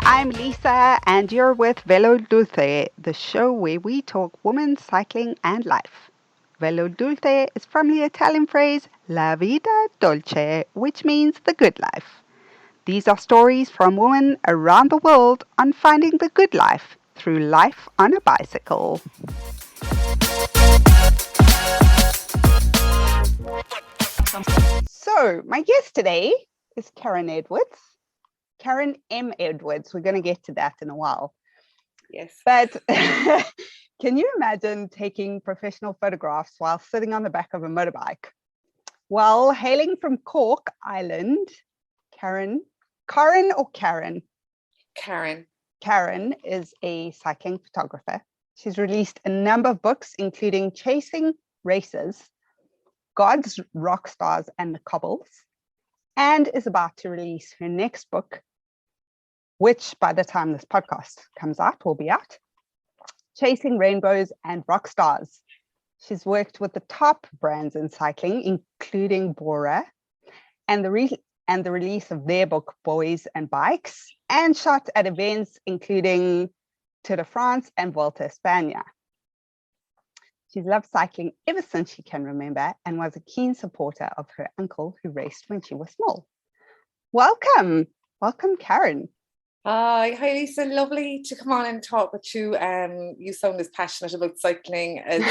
I'm Lisa, and you're with Velo Dulce, the show where we talk women, cycling, and life. Velo Dulce is from the Italian phrase La Vida Dolce, which means the good life. These are stories from women around the world on finding the good life through life on a bicycle. So, my guest today is Karen Edwards. Karen M. Edwards. We're going to get to that in a while. Yes. But can you imagine taking professional photographs while sitting on the back of a motorbike? Well, hailing from Cork, Ireland, Karen is a cycling photographer. She's released a number of books, including Chasing Races, God's Rockstars and the Cobbles, and is about to release her next book, which by the time this podcast comes out will be out, Chasing Rainbows and Rockstars. She's worked with the top brands in cycling, including Bora, and the release of their book, Boys and Bikes, and shot at events including Tour de France and Volta Espana. She's loved cycling ever since she can remember and was a keen supporter of her uncle who raced when she was small. Welcome, Karen. Hi Lisa, lovely to come on and talk with you. You sound as passionate about cycling as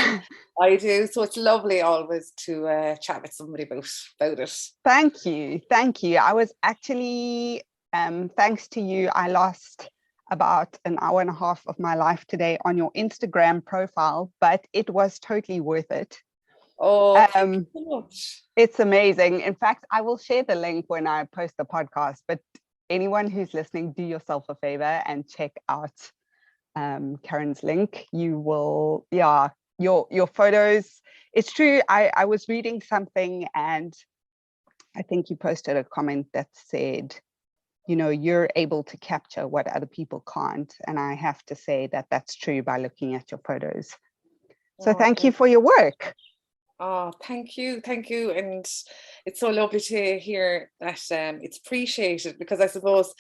I do, so it's lovely always to chat with somebody about it. Thank you. I was actually, thanks to you, I lost about an hour and a half of my life today on your Instagram profile, but it was totally worth it. Oh, thank you so much. It's amazing. In fact, I will share the link when I post the podcast, but anyone who's listening, do yourself a favor and check out Karen's link. You will, your photos. It's true. I was reading something and I think you posted a comment that said, you know, you're able to capture what other people can't. And I have to say that that's true by looking at your photos. So thank you for your work. Oh, thank you. And it's so lovely to hear that it's appreciated, because I suppose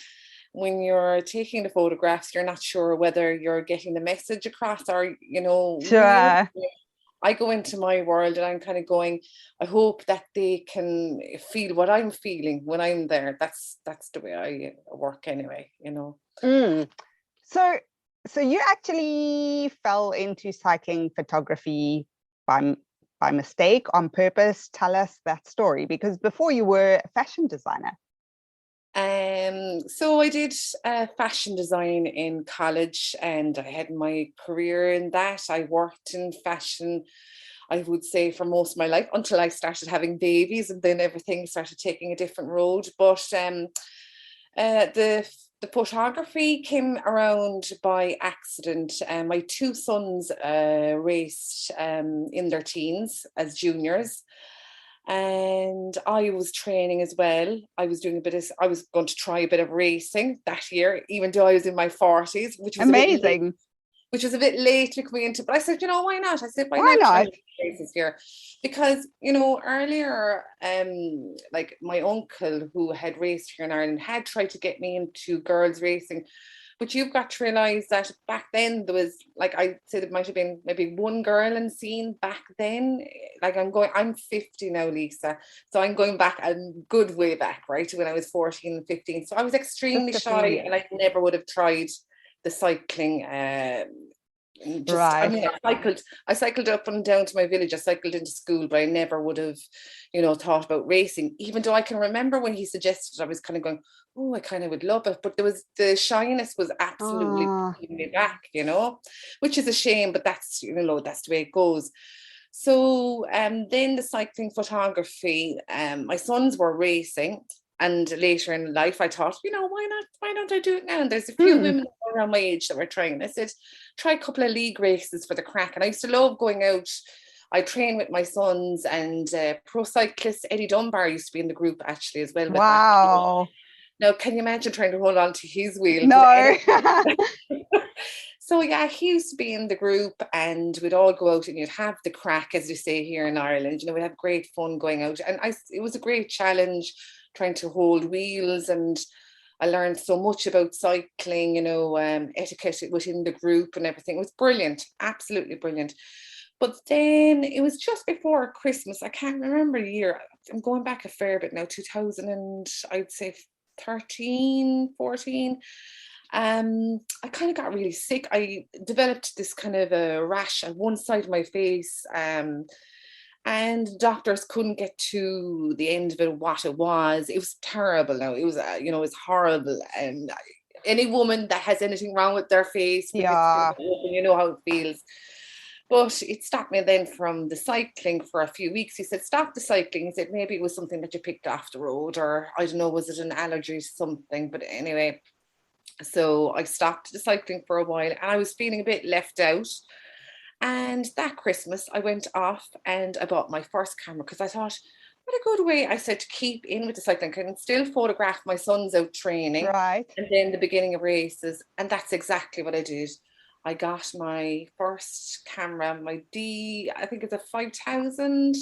when you're taking the photographs, you're not sure whether you're getting the message across or, you know. Sure. I go into my world and I'm kind of going, I hope that they can feel what I'm feeling when I'm there. That's the way I work anyway, you know. So you actually fell into cycling photography by mistake, on purpose? Tell us that story, because before you were a fashion designer. So I did fashion design in college and I had my career in that. I worked in fashion, I would say, for most of my life until I started having babies, and then everything started taking a different road. But the photography came around by accident. My two sons raced in their teens as juniors, and I was training as well. I was going to try a bit of racing that year, even though I was in my 40s, which was amazing. Which was a bit late to come into, but I said, you know, why not? I said, why not? Races here, because, you know, earlier, like my uncle who had raced here in Ireland had tried to get me into girls racing, but you've got to realise that back then there was, like, I said, it might have been maybe one girl in the scene back then. Like I'm 50 now, Lisa, so I'm going back a good way back, right, to when I was 14 and 15. So I was extremely shy, and I never would have tried the cycling. Right. I mean, I cycled up and down to my village. I cycled into school, but I never would have, you know, thought about racing, even though I can remember when he suggested, I was kind of going, oh, I kind of would love it, but the shyness was absolutely pulling me back, you know, which is a shame, but that's, you know, that's the way it goes. So then the cycling photography, my sons were racing. And later in life, I thought, you know, why not? Why don't I do it now? And there's a few women around my age that were trying. And I said, try a couple of league races for the crack. And I used to love going out. I train with my sons, and pro cyclist Eddie Dunbar used to be in the group actually as well. Wow. Now, can you imagine trying to hold on to his wheel? No. So yeah, he used to be in the group, and we'd all go out and you'd have the crack, as you say here in Ireland. We'd have great fun going out, and it was a great challenge trying to hold wheels, and I learned so much about cycling, etiquette within the group and everything. It was brilliant, absolutely brilliant. But then it was just before Christmas. I can't remember the year. I'm going back a fair bit now, 2000 and I'd say 13, 14. I kind of got really sick. I developed this kind of a rash on one side of my face. And doctors couldn't get to the end of it, what it was. It was terrible now. It was, it was horrible. And any woman that has anything wrong with their face, Yeah. you know how it feels. But it stopped me then from the cycling for a few weeks. He said, stop the cycling. He said, maybe it was something that you picked off the road, or I don't know, was it an allergy to something? But anyway, so I stopped the cycling for a while, and I was feeling a bit left out. And that Christmas, I went off and I bought my first camera, because I thought, what a good way, I said, to keep in with the cycling. I can still photograph my sons out training, Right. and then the beginning of races. And that's exactly what I did. I got my first camera, I think it's a 5000.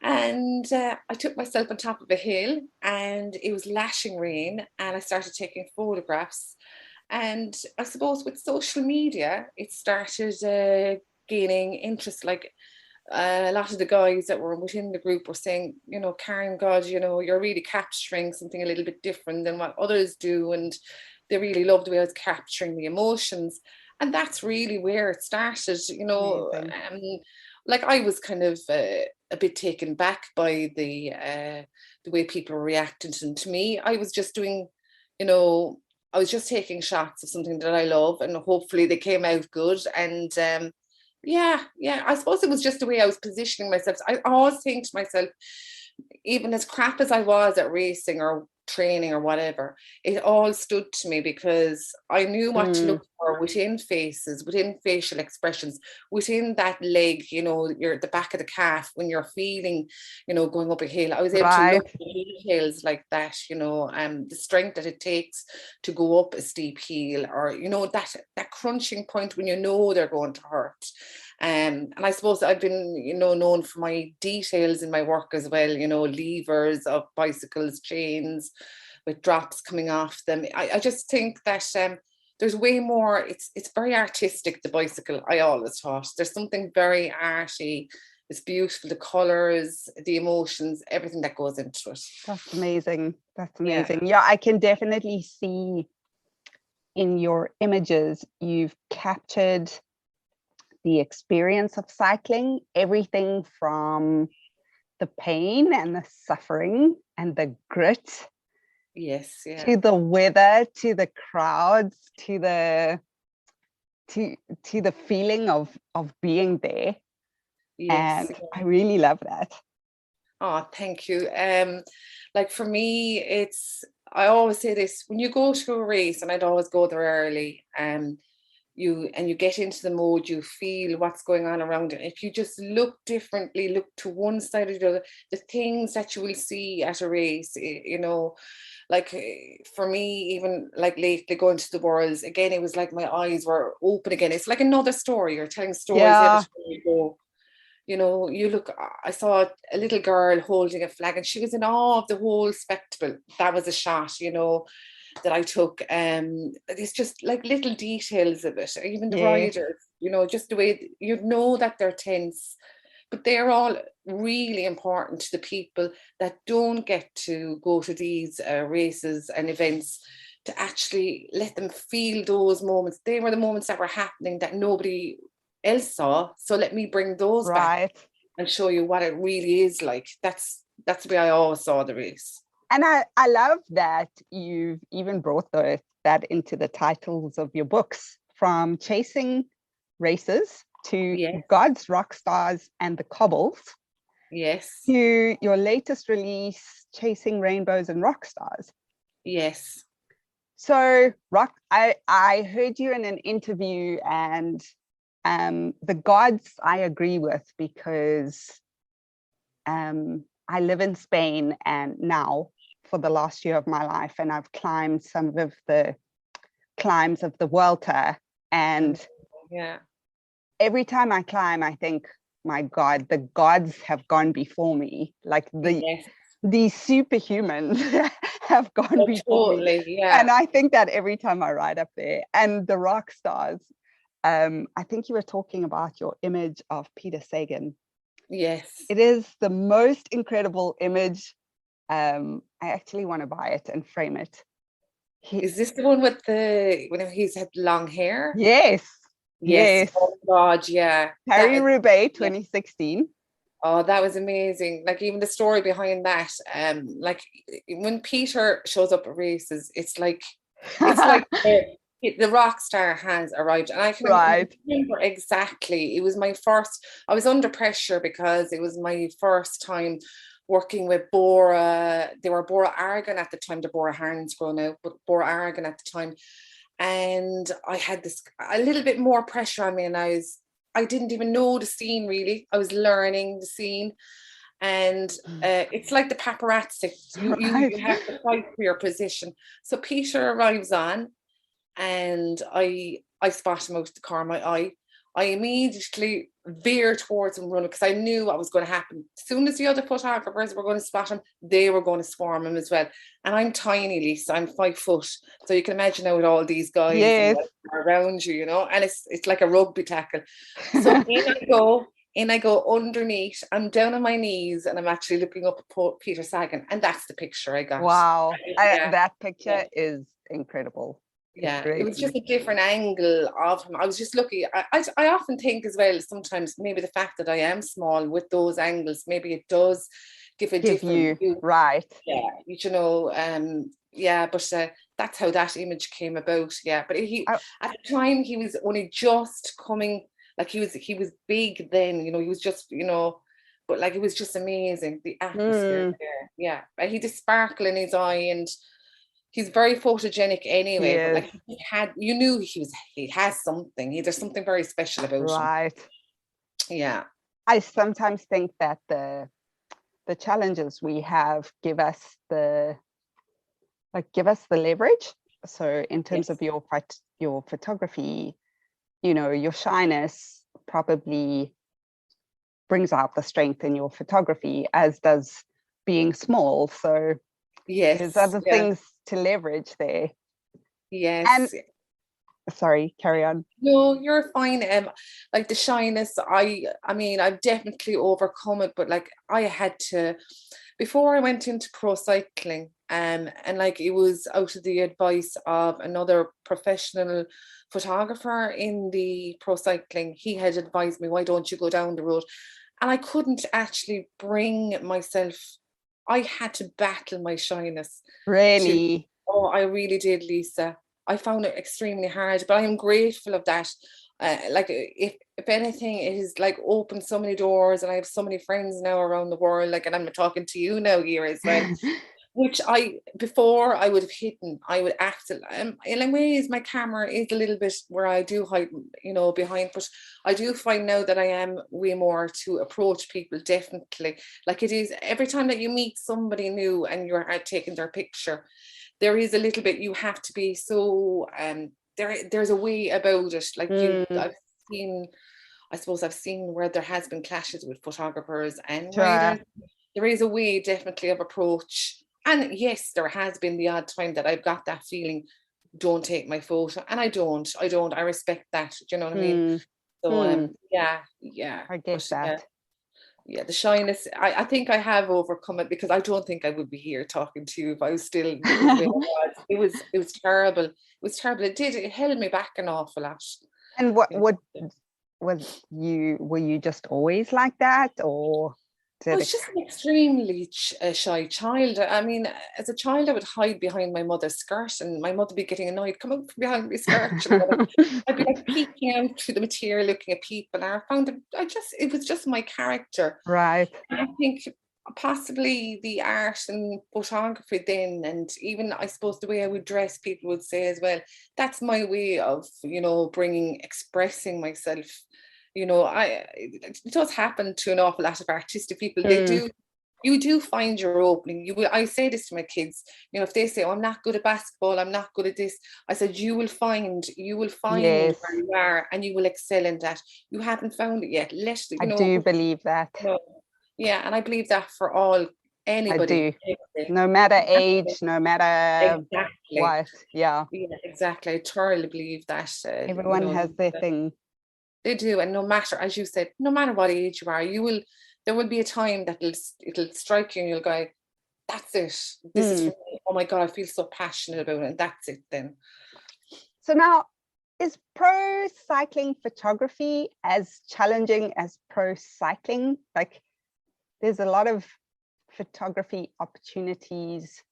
And I took myself on top of a hill, and it was lashing rain, and I started taking photographs. And I suppose with social media, it started gaining interest. Like a lot of the guys that were within the group were saying, Karen, God, you're really capturing something a little bit different than what others do. And they really loved the way I was capturing the emotions. And that's really where it started, like I was kind of a bit taken back by the way people were reacting to me. I was just doing, I was just taking shots of something that I love, and hopefully they came out good. And I suppose it was just the way I was positioning myself. I always think to myself, even as crap as I was at racing or training or whatever, it all stood to me, because I knew what to look for within faces, within facial expressions, within that leg, you're at the back of the calf when you're feeling, going up a hill. I was able to look at details like that, the strength that it takes to go up a steep hill, or that crunching point when they're going to hurt. And I suppose I've been, known for my details in my work as well, levers of bicycles, chains with drops coming off them. I just think that there's way more, it's very artistic, the bicycle, I always thought. There's something very arty. It's beautiful, the colours, the emotions, everything that goes into it. That's amazing. Yeah, I can definitely see in your images, you've captured the experience of cycling, everything from the pain and the suffering and the grit, to the weather, to the crowds, to the feeling of being there. And I really love that. Oh, thank you. Like for me, I always say this, when you go to a race, and I'd always go there early, you get into the mode, you feel what's going on around you. If you just look differently, look to one side or the other, the things that you will see at a race, like for me, even like lately going to the Worlds, again, it was like my eyes were open again. It's like another story. You're telling stories every time you go. You look, I saw a little girl holding a flag, and she was in awe of the whole spectacle. That was a shot, that I took. It's just like little details of it, even the riders, just the way that they're tense, but they're all really important to the people that don't get to go to these races and events, to actually let them feel those moments. They were the moments that were happening that nobody else saw, so let me bring those back and show you what it really is like. That's the way I always saw the race. And I love that you've even brought that into the titles of your books, from Chasing Races to God's Rockstars and the Cobbles. Yes. To your latest release, Chasing Rainbows and Rockstars. Yes. So I heard you in an interview, and the gods I agree with, because I live in Spain and now for the last year of my life, and I've climbed some of the climbs of the Volta, And yeah, every time I climb, I think, my God, the gods have gone before me. Like yes, these superhumans have gone oh, before me. totally, yeah, And I think that every time I ride up there. And the rock stars, I think you were talking about your image of Peter Sagan. yes. It is the most incredible image. I actually want to buy it and frame it. Is this the one with the when he's had long hair? Yes, Yes. yes. Oh God, yeah. Paris-Roubaix Yeah. 2016. Oh, that was amazing. Like even the story behind that. Like when Peter shows up at races, it's like the rock star has arrived. And I can Right. remember exactly. It was my first, I was under pressure because it was my first time working with Bora. They were Bora Argan at the time, the Bora Harns grown out, but Bora Argan at the time. And I had this a little bit more pressure on me, and I didn't even know the scene really. I was learning the scene, and it's like the paparazzi. You have to fight for your position. So Peter arrives on, and I spot him out of the corner of my eye. I immediately veer towards him running because I knew what was going to happen. As soon as the other photographers were going to spot him, they were going to swarm him as well. And I'm tiny, Lisa. I'm 5 foot. So you can imagine now with all these guys Yes. around you, and it's like a rugby tackle. So in I go underneath. I'm down on my knees and I'm actually looking up at Peter Sagan. And that's the picture I got. Wow. Yeah. That picture is incredible. Yeah, it was just a different angle of him. I was just lucky. I often think as well, sometimes maybe the fact that I am small with those angles, maybe it does give a different view. Right. Yeah, yeah, but that's how that image came about. Yeah, but at the time he was only just coming, like he was big then, he was just, but like it was just amazing, the atmosphere there. Yeah, but he had a sparkle in his eye, and he's very photogenic anyway, but like you knew he has something. There's something very special about him. Right. Yeah. I sometimes think that the challenges we have give us the leverage. So in terms of your photography, your shyness probably brings out the strength in your photography, as does being small. So there's other things to leverage there. Yes. And sorry, carry on. No, you're fine. Like the shyness, I mean, I've definitely overcome it, but like I had to, before I went into pro cycling, and like it was out of the advice of another professional photographer in the pro cycling. He had advised me, why don't you go down the road? And I couldn't actually bring myself. I had to battle my shyness. Really? Oh, I really did, Lisa. I found it extremely hard, but I am grateful of that. Like if anything, it has like opened so many doors, and I have so many friends now around the world. Like, and I'm talking to you now here as well, which before I would have hidden. I would act in ways. My camera is a little bit where I do hide, behind, but I do find now that I am way more to approach people. Definitely, like it is every time that you meet somebody new and you're taking their picture. There is a little bit, you have to be so there's a way about it, like I've seen where there has been clashes with photographers and riders. There is a way definitely of approach, and yes, there has been the odd time that I've got that feeling, don't take my photo, and I don't I respect that, do you know what I mean? So yeah, I guess that. Yeah, the shyness, I think I have overcome it, because I don't think I would be here talking to you if I was still it was terrible. It was terrible. It held me back an awful lot. And what were you just always like that, or I was just an extremely shy child. I mean, as a child, I would hide behind my mother's skirt, and my mother would be getting annoyed, come out from behind my skirt. I'd be like peeking out through the material, looking at people. And I found it was just my character. Right. And I think possibly the art and photography then, and even I suppose the way I would dress, people would say as well, that's my way of, expressing myself. It does happen to an awful lot of artistic people. They do you do find your opening. You will. I say this to my kids. You know, if they say, "Oh, I'm not good at basketball. I'm not good at this," I said, "You will find. You will find Yes, where you are, and you will excel in that. You haven't found it yet. I do believe that. No, yeah, and I believe that for all I anybody. do. No matter age, no matter Exactly. what. Yeah. Yeah, exactly. I thoroughly believe that. You Everyone know, has their thing. they do, and no matter, as you said, no matter what age you are, you will. There will be a time that it'll strike you, and you'll go, "That's it. This is for Mm. me. Oh my God, I feel so passionate about it." And that's it. Then. So now, is pro cycling photography as challenging as pro cycling? Like, there's a lot of photography opportunities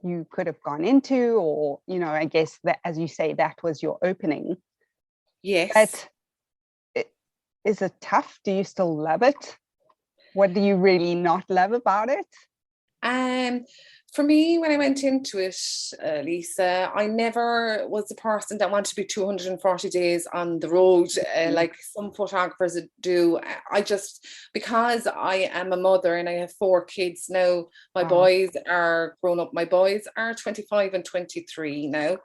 you could have gone into, or, you know, I guess that, as you say, that was your opening. Yes. But is it tough? Do you still love it? What do you really not love about it? For me, when I went into it, Lisa, I never was the person that wanted to be 240 days on the road, like some photographers do. I just, because I am a mother and I have 4 kids now, my boys are grown up. My boys are 25 and 23 now.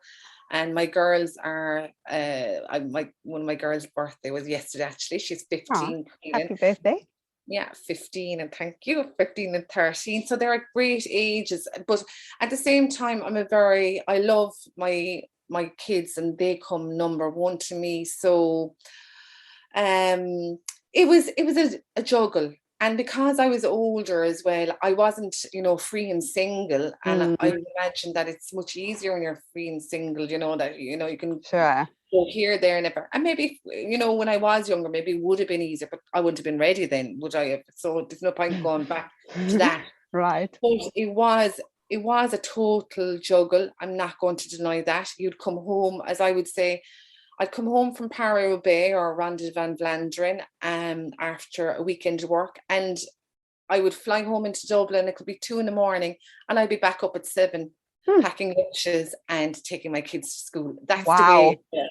And my girls are, one of my girls' birthday was yesterday, actually. She's 15. Happy birthday. Yeah, 15, and thank you, 15 and 13. So they're at great ages. But at the same time, I love my kids, and they come number one to me. So it was a juggle. And because I was older as well, I wasn't, free and single. And I imagine that it's much easier when you're free and single, that, you can go here, there, and ever. And maybe, when I was younger, maybe it would have been easier, but I wouldn't have been ready then, would I have? So there's no point going back to that. Right. But it was a total juggle. I'm not going to deny that. You'd come home, as I would say, I'd come home from Paris-Roubaix or Ronde van Vlaanderen after a weekend of work, and I would fly home into Dublin. It could be 2 a.m, and I'd be back up at 7, packing lunches and taking my kids to school. That's the way.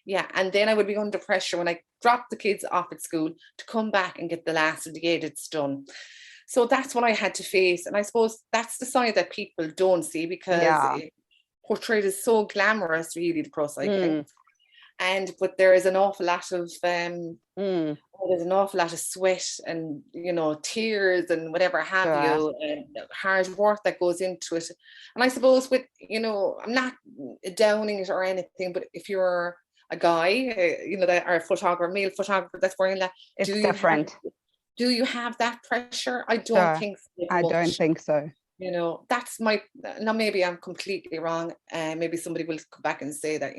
Yeah, and then I would be under pressure when I dropped the kids off at school to come back and get the last of the edits done. So that's what I had to face, and I suppose that's the side that people don't see, because it's portrayed as so glamorous, really, the pro cycling. But there is an awful lot of there's an awful lot of sweat and tears and whatever have you, and hard work that goes into it. And I suppose with I'm not downing it or anything, but if you're a guy, that are a photographer, male photographer that's wearing that, it's different. Do you have that pressure? I don't think so. I don't think so. That's now maybe I'm completely wrong. Maybe somebody will come back and say that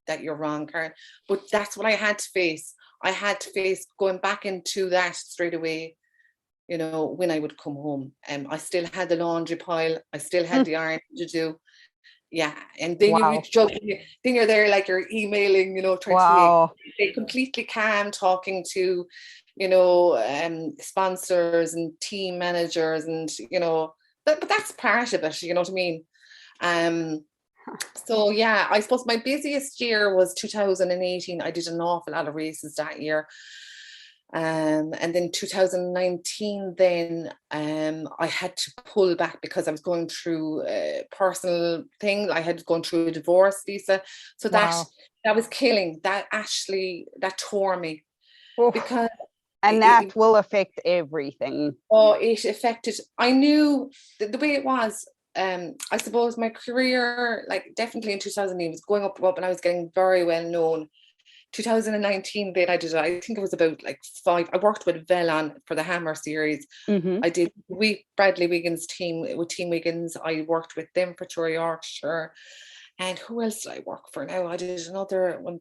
that you're wrong, Karen. But that's what I had to face. I had to face going back into that straight away, when I would come home. I still had the laundry pile. I still had the iron to do. Yeah. And then then you're there like you're emailing, trying to stay completely calm, talking to, sponsors and team managers, and, but that's part of it, you know what I mean? So yeah, I suppose my busiest year was 2018. I did an awful lot of races that year. And then 2019, then I had to pull back because I was going through a personal thing. I had gone through a divorce, Lisa. So that was killing. That tore me. Because that will affect everything. Oh, it affected. I knew the way it was. I suppose my career, like definitely in 2008, was going up, and I was getting very well known. 2019, then I think it was about like 5. I worked with Velon for the Hammer series. I did Bradley Wiggins' team with Team Wiggins. I worked with them for Tour Yorkshire. And who else did I work for now? I did another one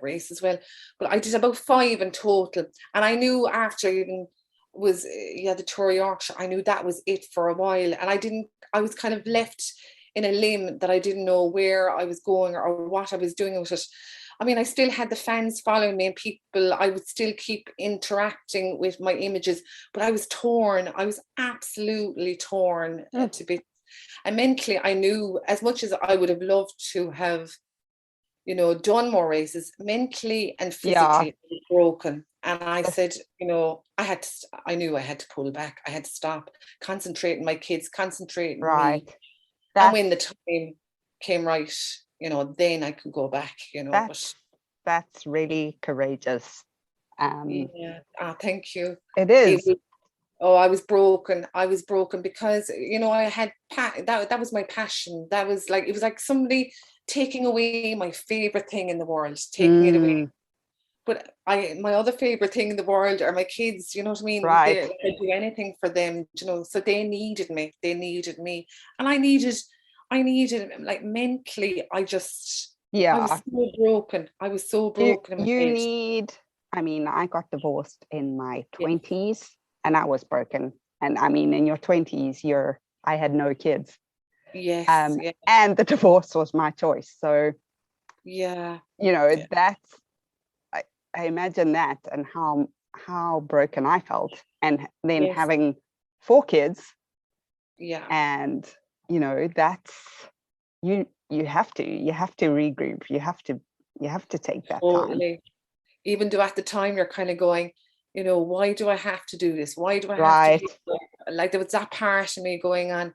race as well. But I did about 5 in total. And I knew after even was the Tour Yorkshire, I knew that was it for a while. And I was kind of left in a limb that I didn't know where I was going or what I was doing with it. I mean, I still had the fans following me and people, I would still keep interacting with my images, but I was torn. I was absolutely torn to bits. And mentally, I knew, as much as I would have loved to have, done more races, mentally and physically broken. And I said, you know, I knew I had to pull back. I had to stop, concentrate on my kids, concentrate on me. Right. And when the time came right, you know, then I could go back, you know. That's really courageous. Yeah. Thank you. It is. I was broken. I was broken because, you know, I had that was my passion. That was like, it was like somebody taking away my favorite thing in the world, taking it away. But my other favorite thing in the world are my kids, you know what I mean? Right. I'd do anything for them, you know, so they needed me. And I needed like mentally, I was so broken. I was so broken in my head. I mean, I got divorced in my 20s and I was broken. And I mean, in your 20s, I had no kids. Yes. And the divorce was my choice. So, you know, that's, I imagine that and how broken I felt. And then having 4 kids. Yeah. And, you know, that's, you have to regroup. You have to take that time. Even though at the time you're kind of going, you know, why do I have to do this? Why do I have to do this? Like there was that part of me going on.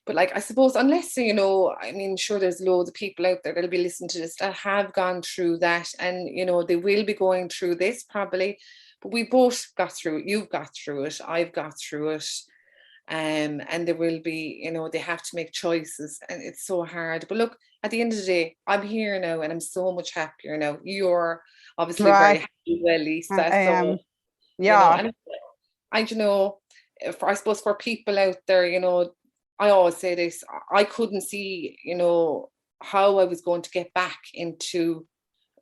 But like, I suppose, unless, you know, I mean, sure, there's loads of people out there that'll be listening to this that have gone through that, and, you know, they will be going through this probably, but we both got through it. You've got through it. I've got through it. And there will be, you know, they have to make choices and it's so hard. But look, at the end of the day, I'm here now and I'm so much happier now. You're obviously very happy, Lisa. I am. Yeah. You know, and you know, I suppose for people out there, you know, I always say this, I couldn't see, you know, how I was going to get back into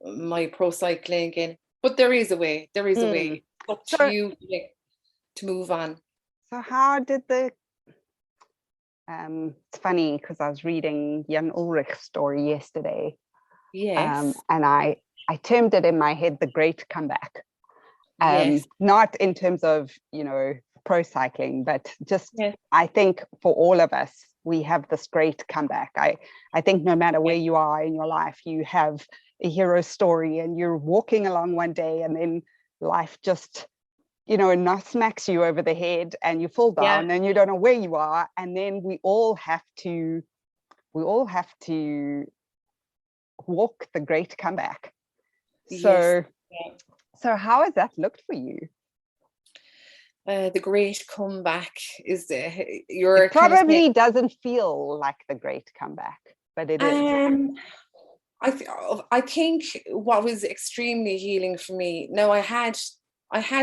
my pro cycling again. But there is a way. It's up to you to move on. So how did it's funny because I was reading Jan Ulrich's story yesterday. Yes. And I termed it in my head the great comeback. Not in terms of, you know, pro cycling, but just I think for all of us, we have this great comeback. I think no matter where you are in your life, you have a hero story and you're walking along one day and then life just, you know, smacks you over the head and you fall down and you don't know where you are. And then we all have to walk the great comeback. So how has that looked for you? The great comeback is it probably doesn't feel like the great comeback, but it is. I think what was extremely healing for me. Now I had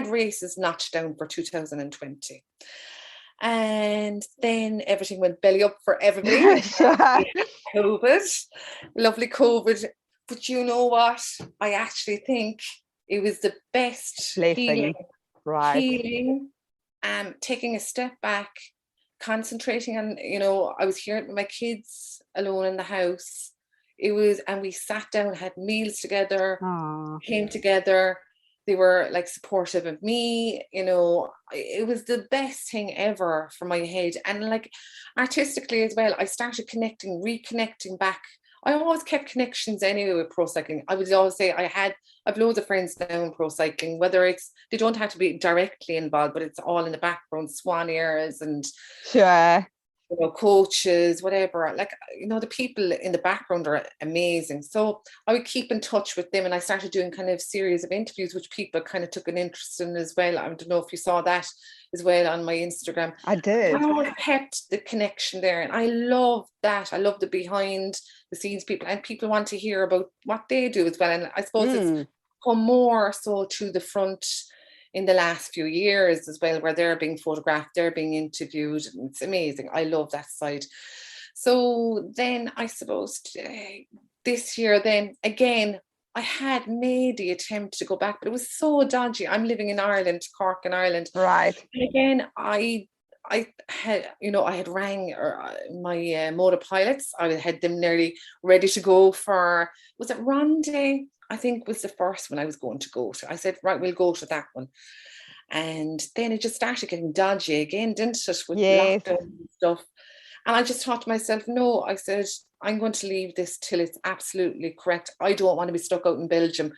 races notched down for 2020, and then everything went belly up for everybody. COVID, lovely COVID. But you know what? I actually think it was the best healing. Healing, taking a step back, concentrating on, you know, I was here with my kids alone in the house. And we sat down, had meals together, came together. They were like supportive of me, you know. It was the best thing ever for my head. And like artistically as well, I started reconnecting back. I always kept connections anyway with pro cycling. I would always say I've loads of friends now in pro cycling, whether they don't have to be directly involved, but it's all in the background, swan airs and you know, coaches, whatever. Like, you know, the people in the background are amazing. So I would keep in touch with them, and I started doing kind of series of interviews, which people kind of took an interest in as well. I don't know if you saw that as well on my Instagram. I did. I always kept the connection there, and I love that. I love the behind the scenes people, and people want to hear about what they do as well. And I suppose it's come more so to the front in the last few years as well, where they're being photographed, they're being interviewed. It's amazing. I love that side. So then I suppose this year, then again, I had made the attempt to go back, but it was so dodgy. I'm living in Ireland, Cork in Ireland. Right. And again, I had, you know, I had rang my motor pilots. I had them nearly ready to go for, was it Ronde? I think was the first one I was going to go to. I said, right, we'll go to that one. And then it just started getting dodgy again, didn't it? With lockdown and stuff. And I just thought to myself, no, I said, I'm going to leave this till it's absolutely correct. I don't want to be stuck out in Belgium,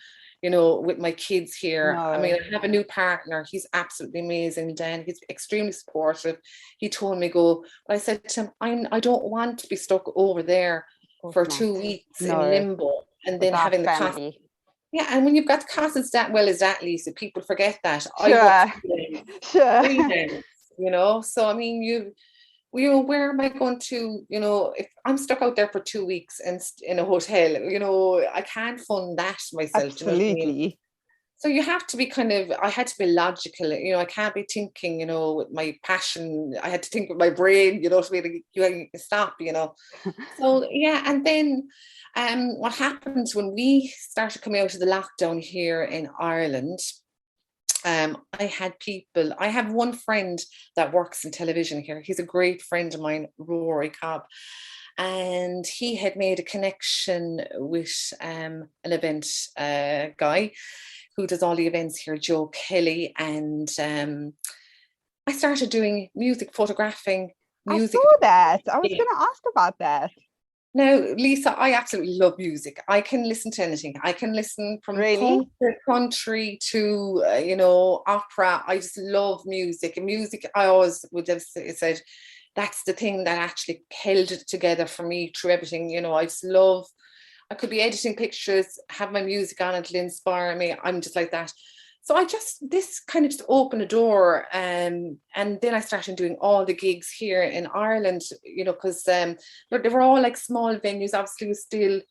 with my kids here. I mean, No. I have a new partner. He's absolutely amazing, Dan. He's extremely supportive. He told me go, but I said to him, I don't want to be stuck over there Of for course 2 not. weeks in No. limbo, and then Without having the cost. family. Yeah, and when you've got the cost as that well as that, Lisa, people forget that. I work Sure. Sure. freelance, So I mean, where am I going to, if I'm stuck out there for 2 weeks and in a hotel, I can't fund that myself. Do you know what I mean? Absolutely. So you have to be I had to be logical, I can't be thinking, with my passion. I had to think with my brain, to be you stop, So yeah, and then what happens when we started coming out of the lockdown here in Ireland, I have one friend that works in television here. He's a great friend of mine, Rory Cobb. And he had made a connection with an event guy who does all the events here, Joe Kelly. And I started doing photographing music. I saw that. I was going to ask about that. Now, Lisa, I absolutely love music. I can listen to anything. I can listen from punk to country to, opera. I just love music. And music, I always would have said, that's the thing that actually held it together for me through everything. I just love, I could be editing pictures, have my music on, it'll inspire me. I'm just like that. So this kind of just opened a door, and then I started doing all the gigs here in Ireland, because they were all like small venues, obviously was still,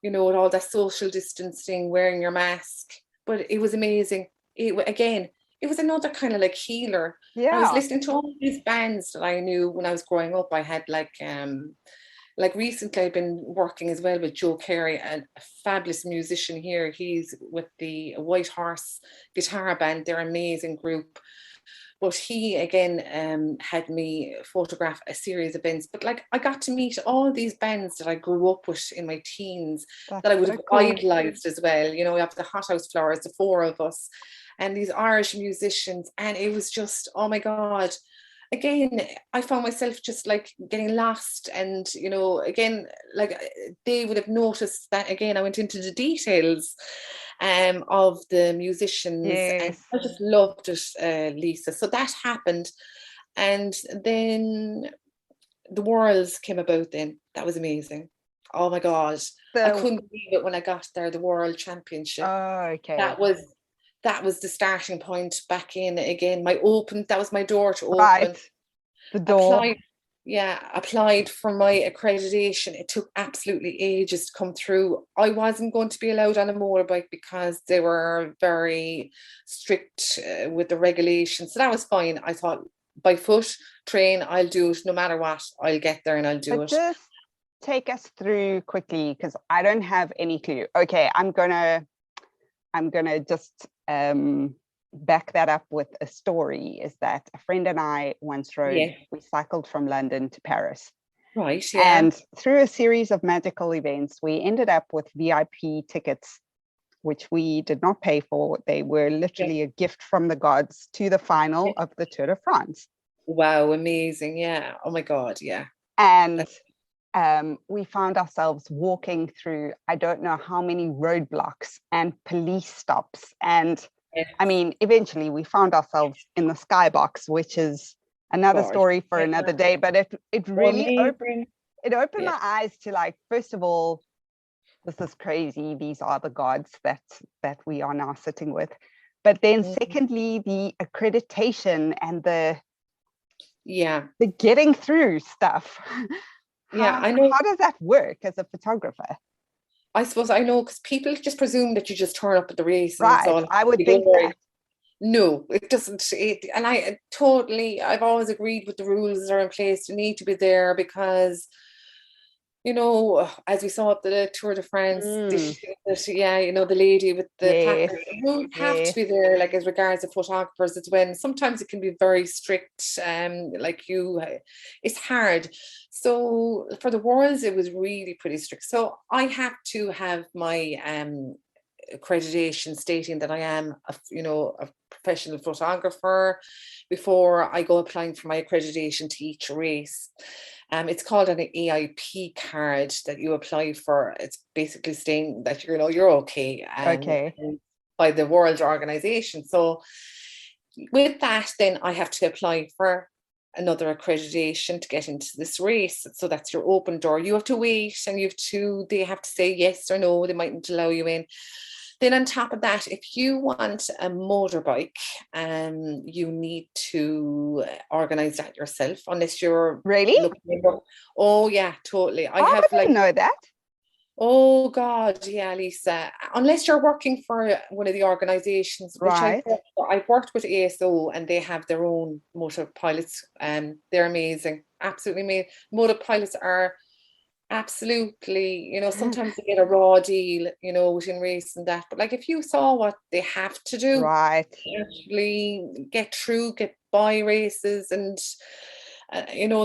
with all that social distancing, wearing your mask, but it was amazing. It was another kind of like healer. Yeah. I was listening to all these bands that I knew when I was growing up. I had like recently I've been working as well with Joe Carey, a fabulous musician here. He's with the White Horse guitar band. They're an amazing group. But he again had me photograph a series of events. But like I got to meet all these bands that I grew up with in my teens, that I would have idolized as well. We have the Hot House Flowers, the four of us, and these Irish musicians. And it was just, oh my God. Again, I found myself just like getting lost, and again, like they would have noticed that again I went into the details of the musicians. And I just loved it, Lisa. So that happened, and then the Worlds came about. Then that was amazing. Oh my God, I couldn't believe it when I got there. The World Championship. Oh, okay. That was the starting point back in again. That was my door to open. Right. The door. Applied for my accreditation. It took absolutely ages to come through. I wasn't going to be allowed on a motorbike because they were very strict with the regulations. So that was fine. I thought by foot, train, I'll do it no matter what. I'll get there and I'll do it. Just take us through quickly, because I don't have any clue. Okay, I'm gonna just back that up with a story. Is that a friend and I once rode, we cycled from London to Paris. Right, yeah. And through a series of magical events, we ended up with VIP tickets, which we did not pay for. They were literally a gift from the gods to the final of the Tour de France. Wow, amazing. Yeah. Oh my God, yeah. And we found ourselves walking through, I don't know how many roadblocks and police stops. And I mean, eventually we found ourselves in the skybox, which is another story for another day. But it really opened my eyes to, like, first of all, this is crazy. These are the gods that we are now sitting with. But then secondly, the accreditation and the getting through stuff. I know. How does that work as a photographer? I suppose I know, because people just presume that you just turn up at the race. Right, and I would think that. No, it doesn't. And I've always agreed with the rules that are in place. You need to be there because, as we saw at the Tour de France, the lady with the placard, you have to be there, like, as regards to photographers as well. And sometimes it can be very strict, it's hard. So for the Worlds, it was really pretty strict. So I have to have my accreditation stating that I am a professional photographer before I go applying for my accreditation to each race. It's called an AIP card that you apply for. It's basically saying that you're okay. by the World Organization. So with that, then I have to apply for another accreditation to get into this race. So that's your open door. You have to wait, and they have to say yes or no. They mightn't allow you in. Then on top of that, if you want a motorbike, you need to organize that yourself, unless you're Really? looking. Oh yeah, totally. I didn't know that. Oh God, yeah, Lisa. Unless you're working for one of the organisations, which Right. I've worked with ASO, and they have their own motor pilots. They're amazing, absolutely amazing. Motor pilots are absolutely, sometimes they get a raw deal, within race and that. But like, if you saw what they have to do, Right, to actually get by races, and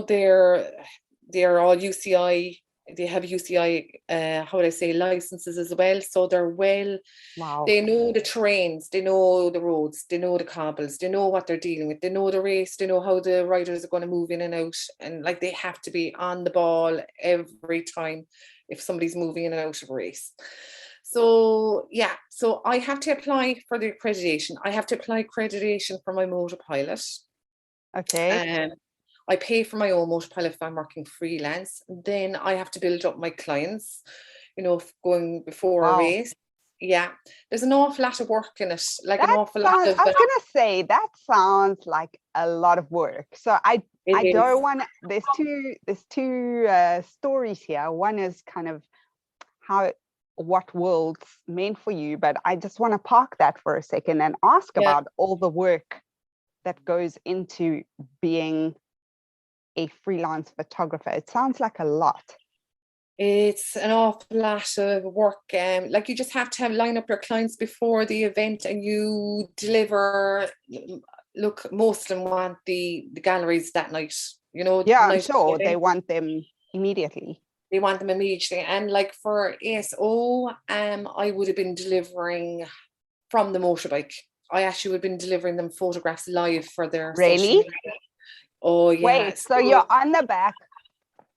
they're all UCI. They have UCI, how would I say, licenses as well. So wow, they know the terrains, they know the roads, they know the cobbles, they know what they're dealing with, they know the race, they know how the riders are going to move in and out. And like, they have to be on the ball every time if somebody's moving in and out of a race. So yeah, so I have to apply for the accreditation. I have to apply accreditation for my motor pilot. okay. I pay for my own motor pilot if I'm working freelance. Then I have to build up my clients, going before a Wow. race. Yeah, there's an awful lot of work in it, like an That awful sounds, lot of. I was gonna say that sounds like a lot of work. So I It don't is. want, there's two stories here. One is kind of what world's meant for you, but I just want to park that for a second and ask Yeah. about all the work that goes into being a freelance photographer. It sounds like a lot. It's an awful lot of work. Like, you just have to line up your clients before the event, and you deliver. Look, most of them want the galleries that night. Yeah, I'm night sure they want them immediately. They want them immediately. And like for ASO, I would have been delivering from the motorbike. I actually would have been delivering them photographs live for their social Really? media. Oh yeah. Wait, so you're on the back,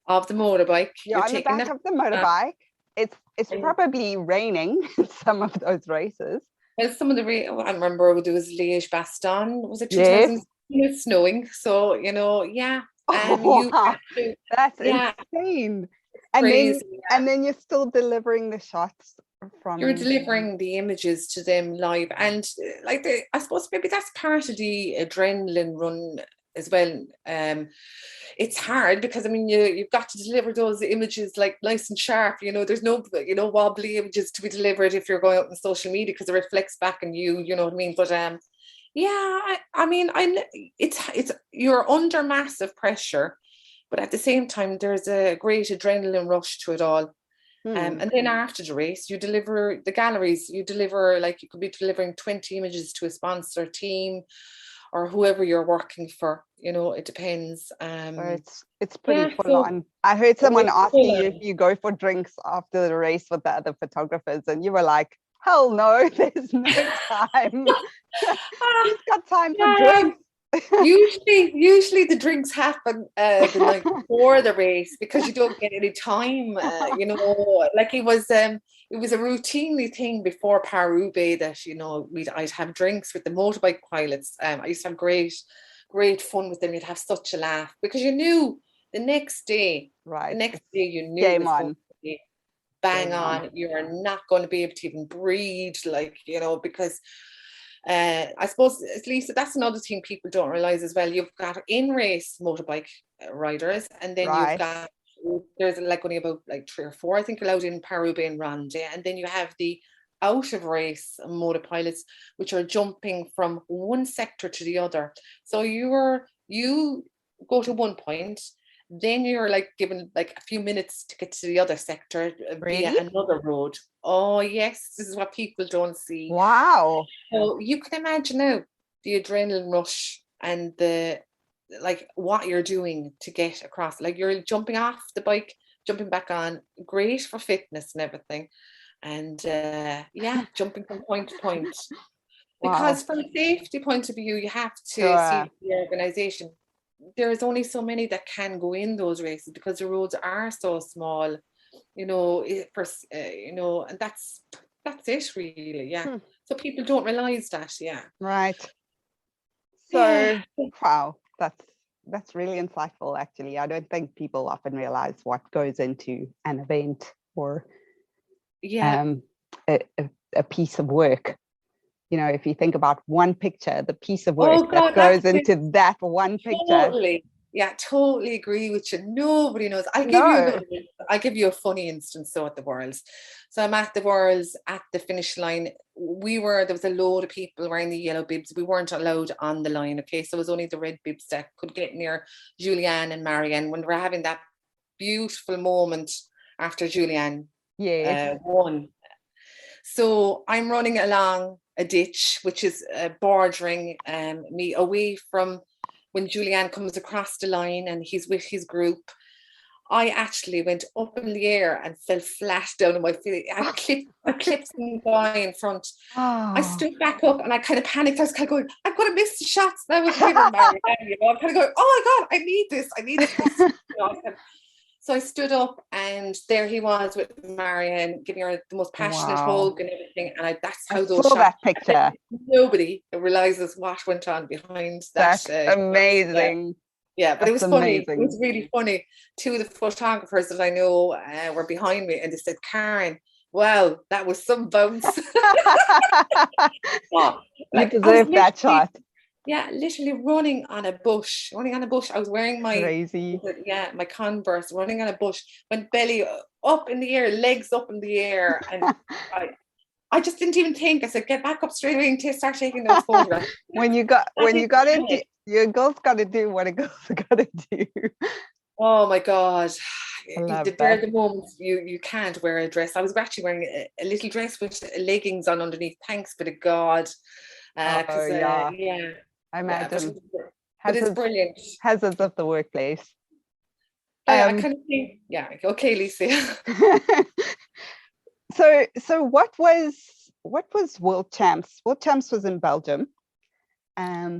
Of the motorbike. you're on the taking back of the motorbike. It's probably raining in some of those races. Well, some of the I remember there was Liège Bastogne. Was it Yes. 2000? It's snowing, so yeah. Oh, wow. That's yeah, insane. And crazy. then you're still delivering the shots from. You're delivering the images to them live, and like, I suppose maybe that's part of the adrenaline run as well. It's hard because, I mean, you've got to deliver those images like nice and sharp. There's no wobbly images to be delivered if you're going out on social media, because it reflects back on you. You know what I mean? But yeah, I mean, it's you're under massive pressure, but at the same time, there's a great adrenaline rush to it all. And then after the race, you deliver the galleries. You deliver, like, you could be delivering 20 images to a sponsor team or whoever you're working for. It depends. So it's pretty full so on. I heard someone it's asking full you if you go for drinks after the race with the other photographers, and you were like, hell no, there's no time. Who's got time for drinks? Usually the drinks happen the night before the race, because you don't get any time. Like, it was a routinely thing before Paris-Roubaix that I'd have drinks with the motorbike pilots. I used to have great fun with them. You'd have such a laugh, because you knew the next day. Right. The next day you knew Game it was on. going to be bang on. You are not going to be able to even breathe, because. I suppose, Lisa, that's another thing people don't realize as well. You've got in-race motorbike riders, and then Right. you've got, there's like only about like 3 or 4, I think, allowed in Paris-Roubaix and Ronde, and then you have the out of race motor pilots, which are jumping from one sector to the other. So you go to one point, then you're like given like a few minutes to get to the other sector via another road. Oh yes, this is what people don't see. Wow. So you can imagine now the adrenaline rush and what you're doing to get across. Like, you're jumping off the bike, jumping back on, great for fitness and everything. And jumping from point to point. Because from a safety point of view, you have to see the organisation. There's only so many that can go in those races, because the roads are so small, and that's it really. Yeah. So people don't realize that. Yeah. Right. So, Yeah. wow, that's really insightful, actually. I don't think people often realize what goes into an event or Yeah. a piece of work. You know, if you think about one picture, the piece of work Oh that God, goes that's it. into that one picture. Totally. Yeah, totally agree with you. Nobody knows. No. I'll give you a funny instance so at the Worlds. So I'm at the Worlds at the finish line. There was a load of people wearing the yellow bibs. We weren't allowed on the line, okay? So it was only the red bibs that could get near Julianne and Marianne when we're having that beautiful moment after Julianne Yes. won. So I'm running along a ditch, which is bordering me away from when Julianne comes across the line and he's with his group. I actually went up in the air and fell flat down on my feet. I clipped some guy in front. I Oh. stood back up and I kind of panicked. I was kind of going, I'm going to miss the shots now with him and Marianne. You know, I'm kind of going, oh my God, I need this. You know, so I stood up and there he was with Marianne, giving her the most passionate Wow. hug and everything. And that's I how those saw shots. that picture. Nobody realizes what went on behind that. That's amazing. Yeah, but it That's was funny. It amazing. was really funny. Two of the photographers that I know were behind me and they said, Karen, wow, that was some bounce. You Like, deserve that shot. yeah, literally running on a bush. I was wearing Crazy. my Converse, running on a bush, went belly up in the air, legs up in the air. And I just didn't even think. I said, get back up straight away and start taking those photographs. when you got into your girl's got to do what a girl's got to do. Oh my God. There are the moments you can't wear a dress. I was actually wearing a little dress with leggings on underneath. Thanks be to God. Yeah. I imagine. But it's brilliant. Hazards of the workplace. I kind of think, yeah, okay, Lisa. So what was World Champs? World Champs was in Belgium.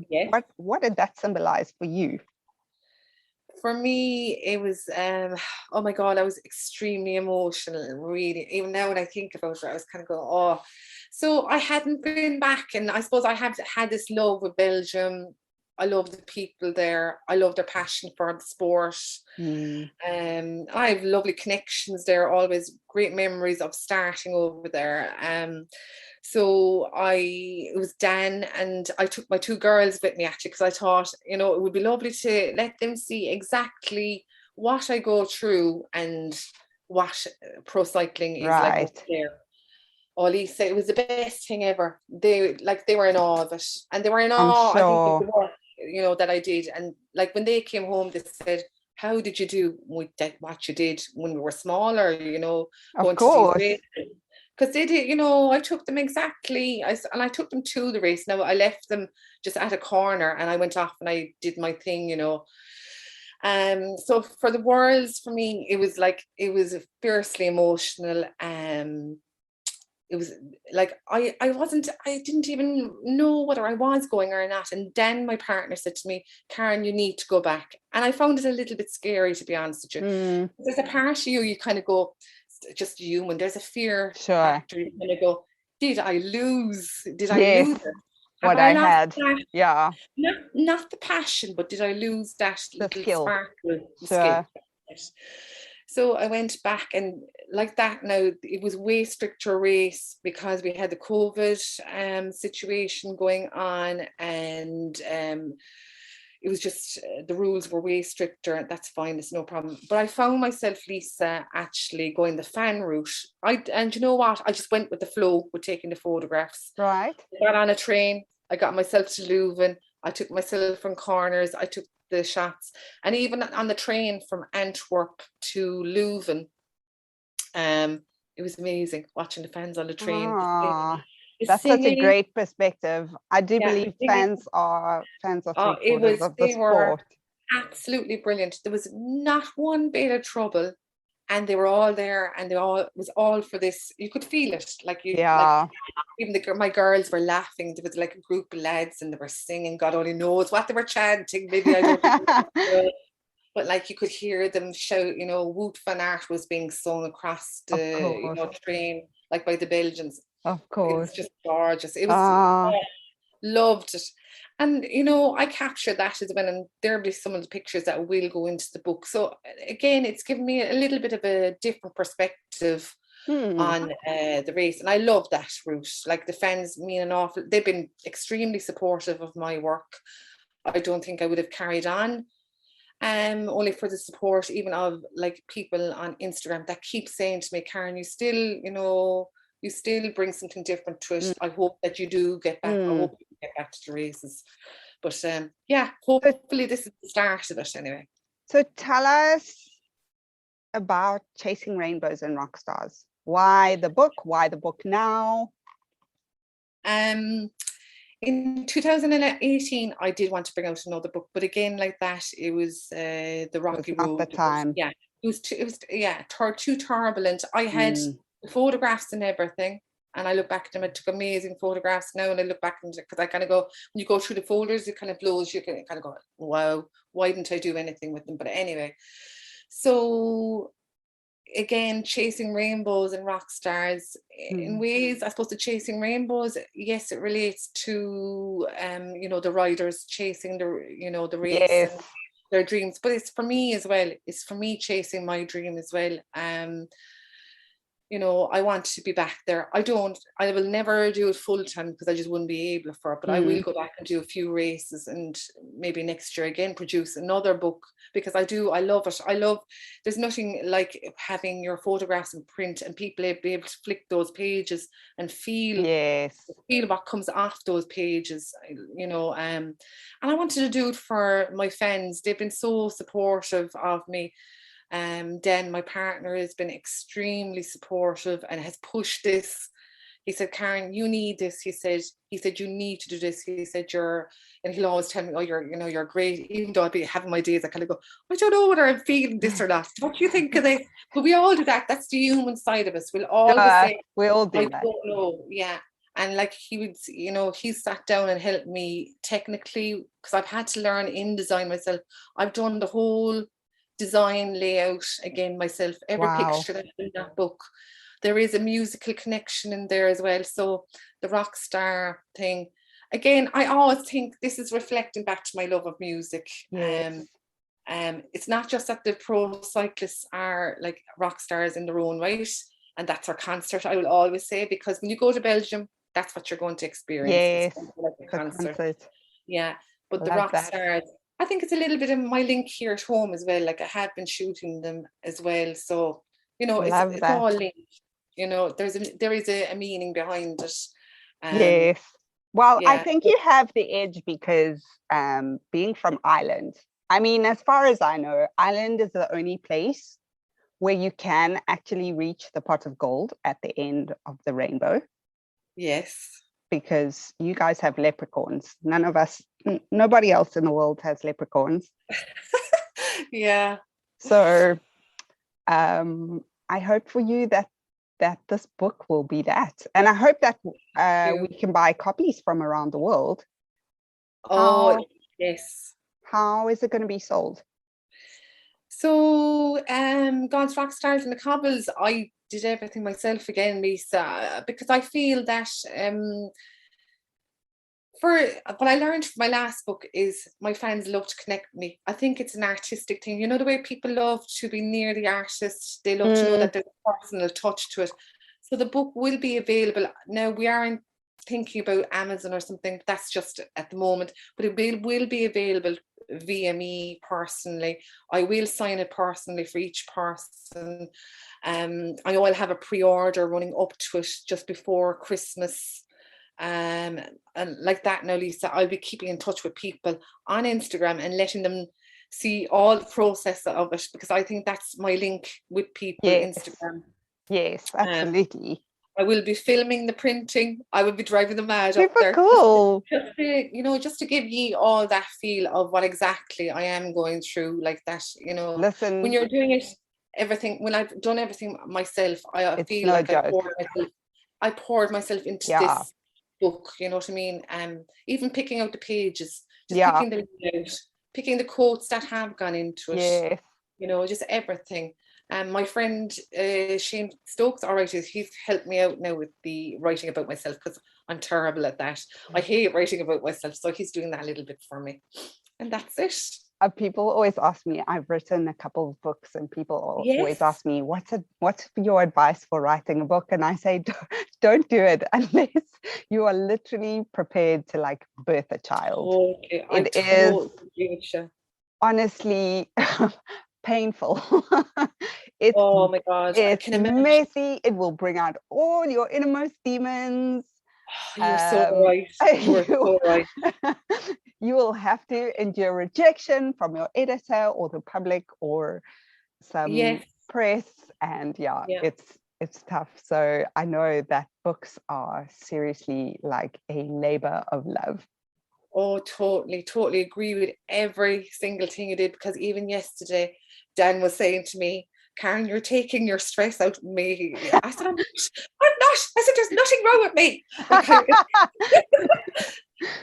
Yes. What did that symbolize for you? For me, it was oh my God, I was extremely emotional, really. Even now when I think about it, I was kind of going, oh. So I hadn't been back, and I suppose I have had this love with Belgium. I love the people there. I love their passion for the sport. I have lovely connections there, always great memories of starting over there. So it was Dan, and I took my two girls with me actually, because I thought, you know, it would be lovely to let them see exactly what I go through and what pro cycling is like over there. Oh, Lisa, it was the best thing ever. They were in awe of it, and they were in awe. Sure. I think of the work, you know, that I did, and like when they came home, they said, "How did you do with that? What you did when we were smaller?" You know, of course. Because they did, you know, I took them exactly. I took them to the race. Now I left them just at a corner, and I went off and I did my thing, you know. So for the Worlds, for me, it was fiercely emotional. It was like I didn't even know whether I was going or not. And then my partner said to me, Karen, you need to go back. And I found it a little bit scary, to be honest with you. There's a part of you kind of go, just human. There's a fear factor. You kind of go, did I lose? Did I lose it? What I had. That? Yeah. Not the passion, but did I lose that little sparkle? Sure. So I went back, and like that now, it was way stricter race because we had the COVID situation going on, and it was just the rules were way stricter. That's fine, it's no problem. But I found myself, Lisa, actually going the fan route. And you know what? I just went with the flow with taking the photographs. Right. I got on a train. I got myself to Leuven. I took myself from corners. I took the shots, and even on the train from Antwerp to Leuven, it was amazing watching the fans on the train. That's such a great perspective. I do believe fans are three-quarters of the sport. Absolutely brilliant. There was not one bit of trouble, and they were all there, and it was all for this. You could feel it, even my girls were laughing. There was like a group of lads, and they were singing. God only knows what they were chanting. Maybe I don't know. But like you could hear them shout. You know, Wout van Aert was being sung across the train, like by the Belgians. Of It was course. just gorgeous. It was Ah, loved it. And I captured that as well, and there'll be some of the pictures that will go into the book. So again, it's given me a little bit of a different perspective on the race, and I love that route. Like, the fans mean an awful. They've been extremely supportive of my work. I don't think I would have carried on, only for the support even of like people on Instagram that keep saying to me, Karen, you still, you still bring something different to it. I hope that you do get back. I hope you get back to the races. But yeah, hopefully this is the start of it anyway. so tell us about Chasing Rainbows and Rockstars. Why the book? Why the book now? In 2018, I did want to bring out another book, but again, like that, it was the rocky road. Not the time. Yeah, it was too turbulent. I had the photographs and everything, and I look back at them. I took amazing photographs now, and I look back and because I kind of go, when you go through the folders, it kind of blows. You can kind of go, wow, why didn't I do anything with them? But anyway, so again, Chasing Rainbows and Rockstars, in ways, I suppose the Chasing Rainbows, yes, it relates to the riders chasing the race and their dreams, but it's for me as well. It's for me chasing my dream as well. I want to be back there. I will never do it full time because I just wouldn't be able for it, but I will go back and do a few races, and maybe next year again produce another book, because I love it. There's nothing like having your photographs in print and people be able to flick those pages and feel what comes off those pages, and I wanted to do it for my fans. They've been so supportive of me. Dan, my partner, has been extremely supportive and has pushed this. He said, Karen, you need this. He said, you need to do this. He said, and he'll always tell me, oh, you're great. Even though I'd be having my days, I kind of go, I don't know whether I'm feeling this or not. What do you think of this? But we all do that. That's the human side of us. We'll all say, we all do that. I don't know. Yeah. And like he would, he sat down and helped me technically, because I've had to learn InDesign myself. I've done the whole design layout again myself. Every picture that's in that book, there is a musical connection in there as well. So the Rockstar thing, again, I always think this is reflecting back to my love of music. It's not just that the pro cyclists are like rock stars in their own right, and that's our concert, I will always say, because when you go to Belgium, that's what you're going to experience. Like a concert. Yeah, but the rock stars, I think it's a little bit of my link here at home as well. Like, I have been shooting them as well. So, it's all linked. There is a meaning behind it. Yes. Well, I think you have the edge because being from Ireland, I mean, as far as I know, Ireland is the only place where you can actually reach the pot of gold at the end of the rainbow. Yes. Because you guys have leprechauns. Nobody else in the world has leprechauns. Yeah. So I hope for you that this book will be that. And I hope that we can buy copies from around the world. Yes. How is it going to be sold? So God's Rockstars and the Cobbles, I did everything myself again, Lisa, because I feel that for what I learned from my last book is my fans love to connect with me. I think it's an artistic thing. The way people love to be near the artist, they love to know that there's a personal touch to it. So the book will be available. Now, we aren't thinking about Amazon or something. That's just at the moment, but it will be available via me personally. I will sign it personally for each person. I know I'll have a pre-order running up to it just before Christmas. And like that now, Lisa, I'll be keeping in touch with people on Instagram and letting them see all the process of it, because I think that's my link with people. Instagram. Yes, absolutely. I will be filming the printing. I will be driving them mad Super up there. Cool. Just to give ye all that feel of what exactly I am going through, like that. Listen, when you're doing it, everything. When I've done everything myself, I feel like I poured myself into this book. You know what I mean? Even picking out the pages, just picking them out, picking the quotes that have gone into it. Yes. Just everything. My friend Shane Stokes, all right, he's helped me out now with the writing about myself because I'm terrible at that. I hate writing about myself, so he's doing that a little bit for me. And that's it. People always ask me, I've written a couple of books, and people always Yes. ask me, what's your advice for writing a book? And I say, don't do it unless you are literally prepared to like birth a child. Okay, It is is honestly painful. It's oh my God, I it's can imagine. messy. It will bring out all your innermost demons. Oh, you're so right. You're so right. You will have to endure rejection from your editor or the public or some Yes. press, and Yeah. it's tough. So I know that books are seriously like a labor of love. Oh, totally agree with every single thing you did, because even yesterday, Dan was saying to me, Karen, you're taking your stress out of me. I said, I'm not. I said, there's nothing wrong with me.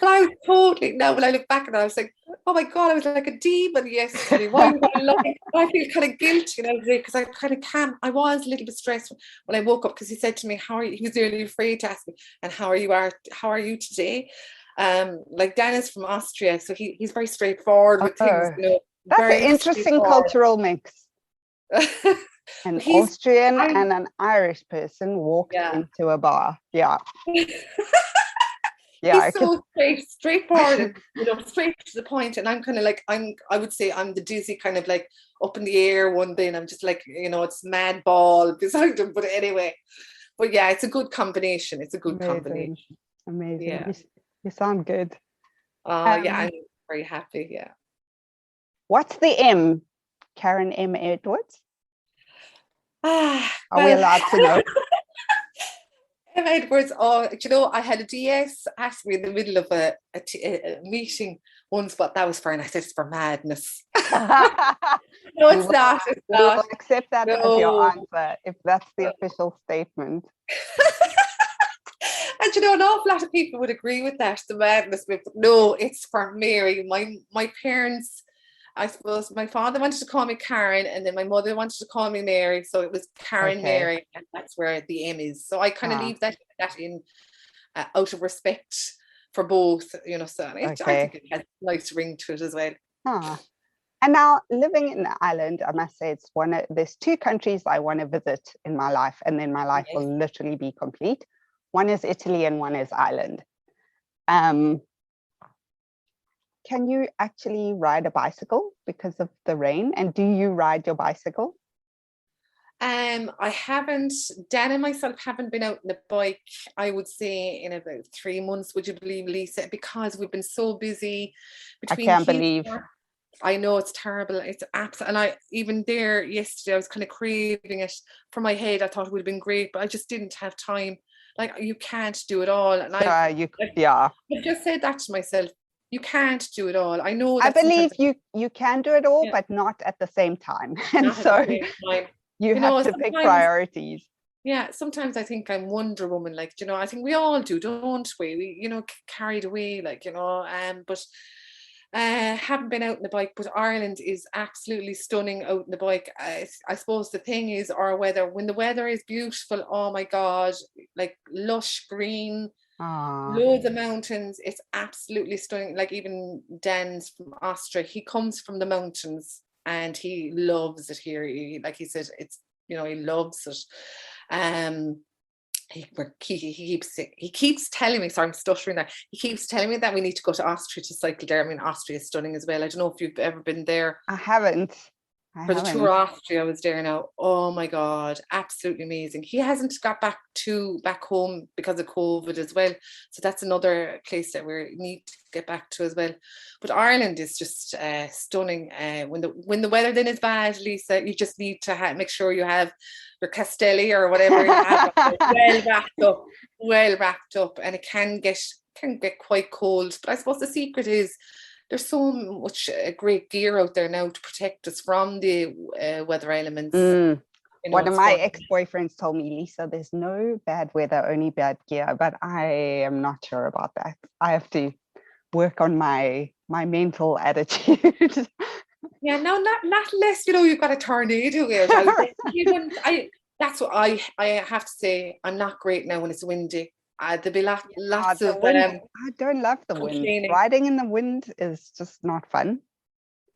But I was totally, now when I look back at it, I was like, oh my God, I was like a demon yesterday. Why was I lying? I feel kind of guilty now today because I kind of can't. I was a little bit stressed when I woke up because he said to me, how are you? He was really afraid to ask me, and how are you today? Like Dan is from Austria, so he's very straightforward with things, That's an interesting cultural mix. An Austrian and an Irish person walked into a bar. Yeah. He's so straightforward, straight to the point. And I'm kind of like, I would say I'm the dizzy kind of like up in the air one day, and I'm just like, it's mad ball beside him. But anyway, but yeah, it's a good combination. It's a good combination. Amazing. Yeah. You sound good. Yeah, I'm very happy. Yeah. What's the M? Karen M. Edwards? Are we allowed to know? M. Edwards, I had a DS ask me in the middle of a meeting once, but that was for, and I said, it's for madness. No, it's not. It's not. We'll accept that as your answer, if that's the official statement. And an awful lot of people would agree with that, the madness bit, but no, it's for Mary. My parents, I suppose my father wanted to call me Karen, and then my mother wanted to call me Mary, so it was Karen Mary, and that's where the M is. So I kind of leave that in out of respect for both, so I think it has a nice ring to it as well. And now, living in Ireland, I must say there's two countries I want to visit in my life, and then my life will literally be complete. One is Italy and one is Ireland. Can you actually ride a bicycle because of the rain? And do you ride your bicycle? I haven't. Dan and myself haven't been out on the bike, I would say, in about 3 months. Would you believe, Lisa? Because we've been so busy. I can't believe. I know, it's terrible. It's absolutely. And I even there yesterday, I was kind of craving it for my head. I thought it would have been great, but I just didn't have time. Like, you can't do it all. And I just said that to myself. You can't do it all. I know. I believe you can do it all, but not at the same time. And so you have to pick priorities. Yeah, sometimes I think I'm Wonder Woman. Like, I think we all do, don't we? We, carried away, like, but haven't been out on the bike. But Ireland is absolutely stunning out on the bike. I suppose the thing is our weather. When the weather is beautiful, oh my God, like lush green, loads of mountains. It's absolutely stunning. Like, even Dan's from Austria, he comes from the mountains and he loves it here. Like he said, it's, he loves it. He keeps telling me, sorry, I'm stuttering there. He keeps telling me that we need to go to Austria to cycle there. I mean, Austria is stunning as well. I don't know if you've ever been there. I haven't. For the tour of Austria, I was there now. Oh my God, absolutely amazing. He hasn't got back home because of COVID as well. So that's another place that we need to get back to as well. But Ireland is just stunning. When the weather then is bad, Lisa, you just need to make sure you have your Castelli or whatever you have well wrapped up, and it can get quite cold. But I suppose the secret is there's so much great gear out there now to protect us from the weather elements. One of my ex-boyfriends told me, Lisa, there's no bad weather, only bad gear. But I am not sure about that. I have to work on my mental attitude. Yeah, no, not less, you've got a tornado here. That's what I have to say. I'm not great now when it's windy. There'll be lots The of wind, I don't love the wind. complaining. Riding in the wind is just not fun.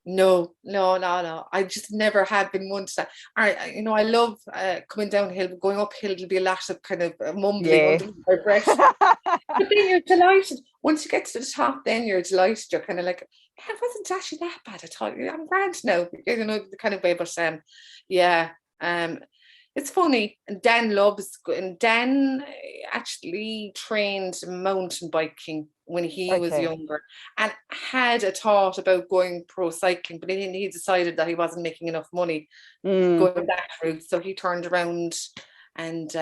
No. I just never have been one to that. I love coming downhill, but going uphill, it'll be a lot of kind of mumbling under my breath. But then you're delighted. Once you get to the top, then you're delighted. You're kind of like, it wasn't actually that bad. I thought I'm grand now, the kind of way. But it's funny. And Dan actually trained mountain biking when he was younger, and had a thought about going pro cycling, but then he decided that he wasn't making enough money going that route, so he turned around and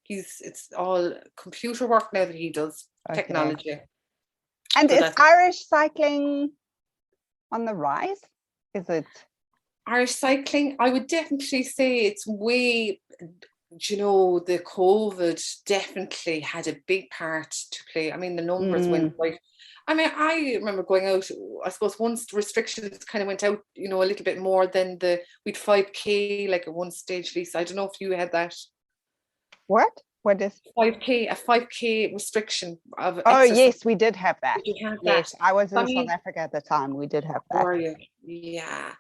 it's all computer work now that he does, technology. And is Irish cycling on the rise? Is it Irish cycling? I would definitely say it's way, the COVID definitely had a big part to play. I mean, the numbers went quite. I mean, I remember going out, I suppose once the restrictions kind of went out, a little bit more than we'd 5K, like at one stage, Lisa. I don't know if you had that. What is 5K? A 5K restriction of exercise. Yes, we did have that. Did you have yes, that? I was in South Africa at the time. We did have that. Were you? Yeah.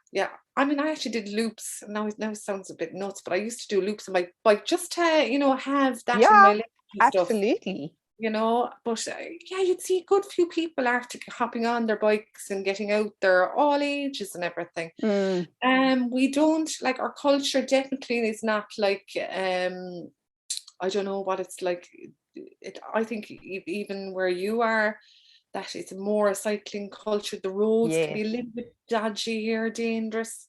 I mean, I actually did loops. Now it sounds a bit nuts, but I used to do loops on my bike just to, have that in my leg and stuff. Absolutely. But you'd see a good few people after hopping on their bikes and getting out there, all ages and everything. We don't, like, our culture definitely is not like, I don't know what it's like. I think even where you are, that it's more a cycling culture. The roads can be a little bit dodgy here, dangerous.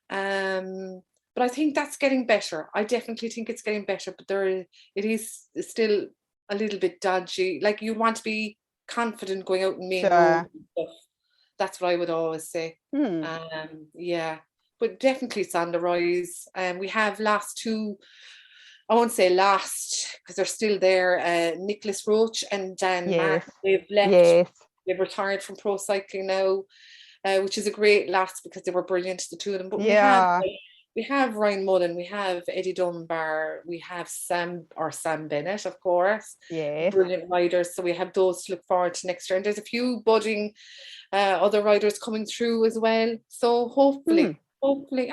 But I think that's getting better. I definitely think it's getting better, but it is still a little bit dodgy. Like, you want to be confident going out and main road and stuff. That's what I would always say. But definitely it's on the rise. We have last two, I won't say last because they're still there, Nicholas Roach and Dan Mark. They've left. They've retired from pro cycling now, which is a great loss because they were brilliant, the two of them. But we have Ryan Mullen, we have Eddie Dunbar, we have Sam Bennett, of course. Brilliant riders. So we have those to look forward to next year. And there's a few budding other riders coming through as well. So hopefully,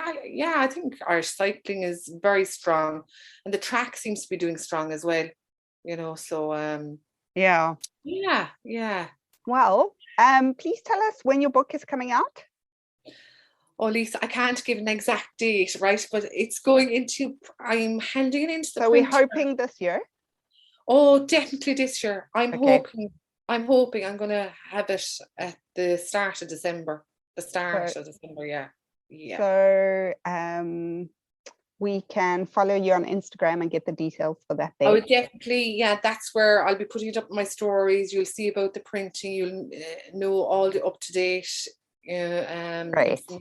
I think Irish cycling is very strong, and the track seems to be doing strong as well. So Well, please tell us when your book is coming out. Oh, Lisa, I can't give an exact date, right? But it's going into, I'm handing it into the So we're hoping this year? Oh, definitely this year. I'm hoping I'm going to have it at the start of December. So we can follow you on Instagram and get the details for that day. I would definitely, that's where I'll be putting it up in my stories. You'll see about the printing. You'll know all the up-to-date information,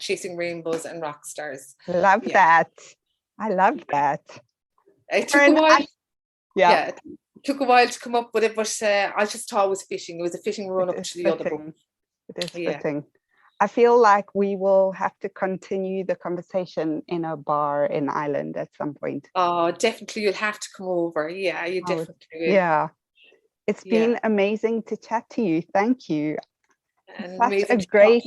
Chasing Rainbows and Rockstars. Love that. I love that. It took a while. It took a while to come up with it, but I just thought it was fitting. It was a fitting run-up to the other book. It is fitting. I feel like we will have to continue the conversation in a bar in Ireland at some point. Oh, definitely. You'll have to come over. Yeah, you definitely will. Yeah. It's been amazing to chat to you. Thank you. And such a great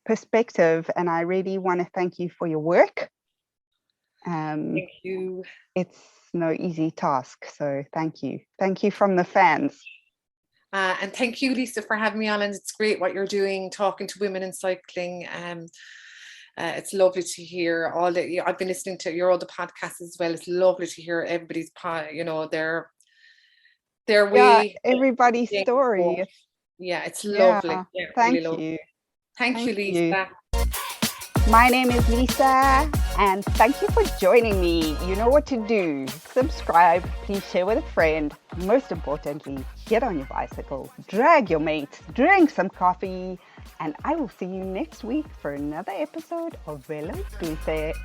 perspective. And I really want to thank you for your work. Thank you. It's no easy task. So thank you. Thank you from the fans. And thank you, Lisa, for having me on. And it's great what you're doing, talking to women in cycling. It's lovely to hear all the. I've been listening to your other podcasts as well. It's lovely to hear everybody's, their way. Everybody's story. It's lovely. Yeah, thank really lovely. you. Thank you, Lisa. My name is Lisa, and thank you for joining me. You know what to do. Subscribe, please share with a friend. Most importantly, get on your bicycle, drag your mates, drink some coffee, and I will see you next week for another episode of Loveliest.